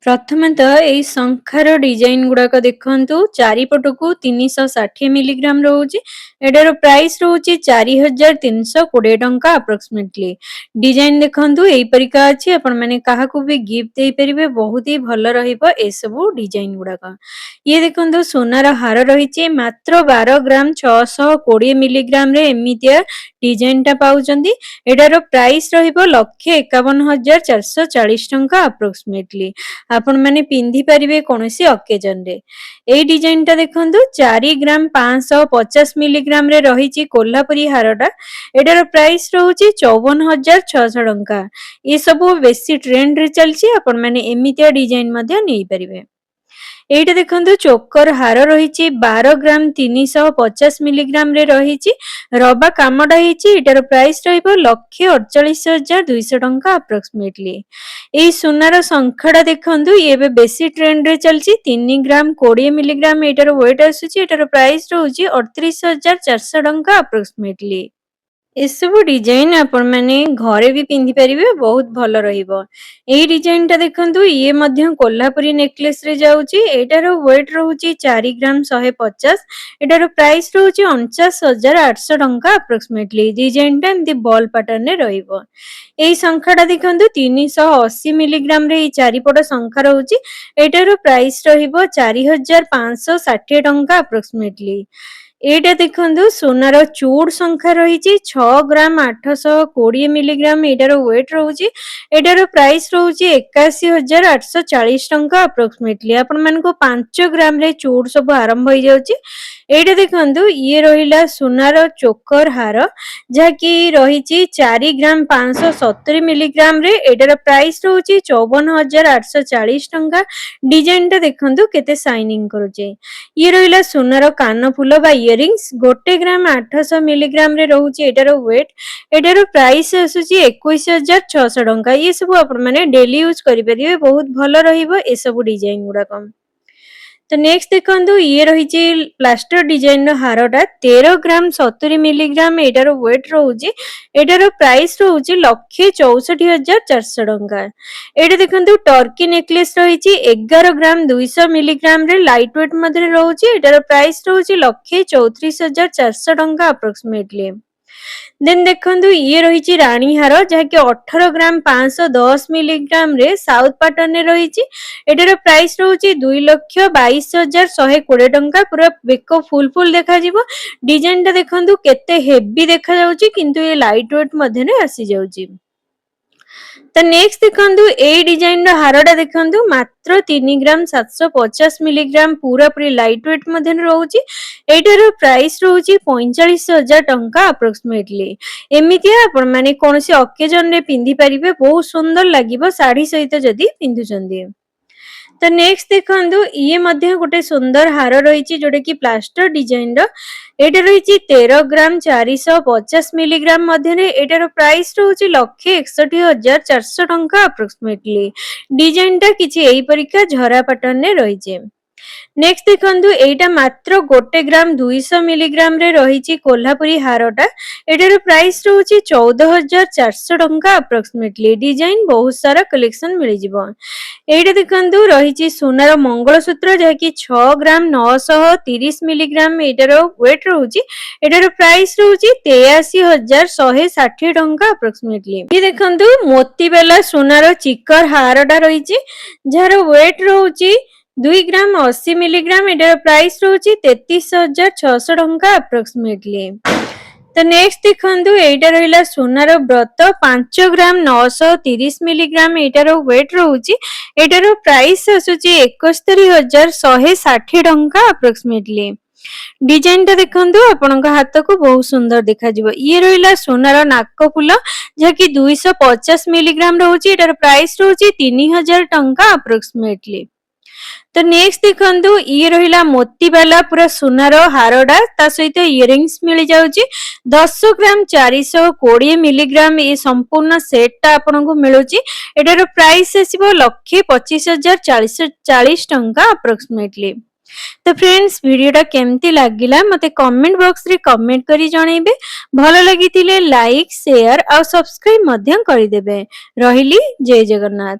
प्रथमे तो यही शंखार डिजाइन गुड़ाक देखु चारिपटू 360 मिलीग्राम रोचे। एटार प्राइस रोचे 4320 टंका अप्रोक्सीमेटली। डिजाइन देखु यही परिका अच्छी आपण मैंने क्या भी गिफ्ट दे पारे, बहुत ही भल रसबू डिजाइन गुड़ाक। ये देखो सोनार हार रही मात्र 12 ग्राम 620 मिलीग्राम एमतिया डिजाइन टा पाउचंदी। एटार प्राइस रहिबो 151,440 टंका अप्रोक्सीमेटली। आपण माने पिंधि पारिबे कोनोसी ओकेजन रे। एई डिजाइन टा देखंतु 4 ग्राम 550 मिलीग्राम रे रहिची कोल्हापुरी हारटा। एटार प्राइस रहउची 54,600 टंका। ये सब बेसी ट्रेंड रे चलची, आपण माने एमितिया डिजाइन मध्ये नै पारिबे। एटा देखंतु चोकर हार रही 12 ग्राम 350 मिलीग्राम रे रही रबा कामटा होती। एटार प्राइस रहिबो 1,48,200 टंका अप्रोक्सीमेटली। एई सोनार संख्याटा देखंतु ये बेसी ट्रेंड रे चलची 3 ग्राम 20 मिलीग्राम एटार वेट आसुची। एटार प्राइस रहउची 38,400 टंका अप्रोक्सीमेटली। एसबू डिजाइन आपण माने घरे भी पिंधि पारिबे, बहुत भल रहिबो। एई डिजाइन टा देखंतु ये मध्य कोल्हापुरी नेकलेस रे जाउची। एटार वेट रहउची 4 ग्राम 150। एटार प्राइस रहउची 49,800 टंका अप्रोक्सीमेटली। डिजाइन टा एमती बॉल पैटर्न रे रहिबो। एई संख्याटा देखंतु 380 मिलीग्राम रे एई चारिपट संख्या रहउची। एटार प्राइस रहिबो 4,560 टंका अप्रोक्सीमेटली। एटा देखंतु सोनार चूड़ संख्या रही 6 ग्राम 820 मिलीग्राम एटार वेट रहउची। एटार प्राइस रहउची 81,840 टंका अप्रोक्सीमेटली। आपण मानको 5 ग्राम रे चूड़ सब आरंभ हो जाउची। एटा देखंतु ये रहिला सोनार चोकर हार, जहाँकि रही 4 ग्राम 570 मिलीग्राम रे। एटार प्राइस रहउची 54,840 टंका। डिजाइन टा देखंतु केते शाइनिंग करूचे। ये रहिला सोनार कान फूल बा इयरिंग्स 1 ग्राम 800 मिलीग्राम रे रहउची। एटार वेट, एटार प्राइस आसुची 21,600 टंका। ये सब आपण माने डेली यूज करि परिबे, बहुत भल रहिबो ए सब डिजाइन गुडा। तो नेक्स्ट देखंतु ये रही प्लास्टर डिजाइन हारटा 13 ग्राम 70 मिलीग्राम एटार वेट रहउची। एटार प्राइस रहउची 1,64,400 टंका। एटा देखंतु टर्की नेकलेस रही 11 ग्राम 200 मिलीग्राम रे लाइट वेट मध्ये रहउची। एटार प्राइस रहउची 1,34,400 टंका अप्रोक्सीमेटली। देन देखंतु ये रही रानी हार, जहाँकि 18 ग्राम 510 मिलीग्राम रे साउथ पैटर्न रे रही। एटार प्राइस रहउची 2,22,120 टंका। पूरा बेको फुल फुल देखा जिवो। डिजाइन टा देखंतु केते हेवी देखा जाउची, किंतु ये लाइट वेट मध्ये ने आसी जाउची। तो नेक्स्ट देखंतु ए डिजाइन रो हारटा देखंतु मात्र 3 ग्राम 750 मिलीग्राम पूरा पूरी लाइट वेट मध्ये रहउची। एटार प्राइस रहउची 45,000 टंका अप्रोक्सीमेटली। एमितिया आपण माने कोनोसी ओकेजन रे पिंधि परिबे, बहुत सुंदर लागिबो साड़ी सहित जदी पिंधुचंदी। तो नेक्स्ट देखंतु ये मध्य गोटे सुंदर हार रही जोटा कि प्लास्टर डिजाइन रो। एटा रही 13 ग्राम 450 मिलीग्राम मध्य। एटार प्राइस रहउची 1,61,400 टंका अप्रोक्सीमेटली। डिजाइन टा किछि एई परिका झरा पैटर्न रे रहिजे। नेक्स्ट देखंतु एटा मात्र 1 ग्राम 200 मिलीग्राम रे रही कोल्हापुरी हारटा। एटार प्राइस रहउची 14,400 टंका अप्रोक्सीमेटली। डिजाइन बहुत सारा कलेक्शन मिल जिवो। एटा देखंतु रही सोनार मंगलसूत्र, जहाँकि 6 ग्राम 930 मिलीग्राम एटार वेट रहउची। एटार प्राइस रहउची 83,160 टंका अप्रोक्सीमेटली। ये देखंतु मोती वाला सोनार चिकर हारटा रही, जार वेट रहउची 2 ग्राम 80 मिलीग्राम। एटार प्राइस रहउची 33,600 टंका अप्रोक्सीमेटली। तो नेक्स्ट देखंतु एटा रहिला सोनार व्रत 5 ग्राम 930 मिलीग्राम एटार वेट रहउची। एटार प्राइस आसुची 71,160 टंका अप्रोक्सीमेटली। डिजाइन टा देखंतु आपनका हाथ को बहुत सुंदर देखा जिवो। ये रहिला सोनार नाक फूल, जहाँकि 250 मिलीग्राम रहउची। एटार प्राइस रहउची 3,000 टंका अप्रोक्सीमेटली। तो नेक्स्ट देखंतु ये रहिला मोती वाला पूरा सोनार हारडा, ता सहित इयरिंग्स मिल जाउची। 10 ग्राम 420 मिलीग्राम ये संपूर्ण सेट टा आपनको मिलुची। एटार प्राइस आसीबो 1,25,440 टंका अप्रोक्सीमेटली। तो फ्रेंड्स वीडियोटा केमती लागिला मते कमेंट बॉक्स रे कमेंट करी जणाइबे। भलो लागितिले लाइक शेयर और सब्सक्राइब मध्यम करि देबे। रहिली जय जगन्नाथ।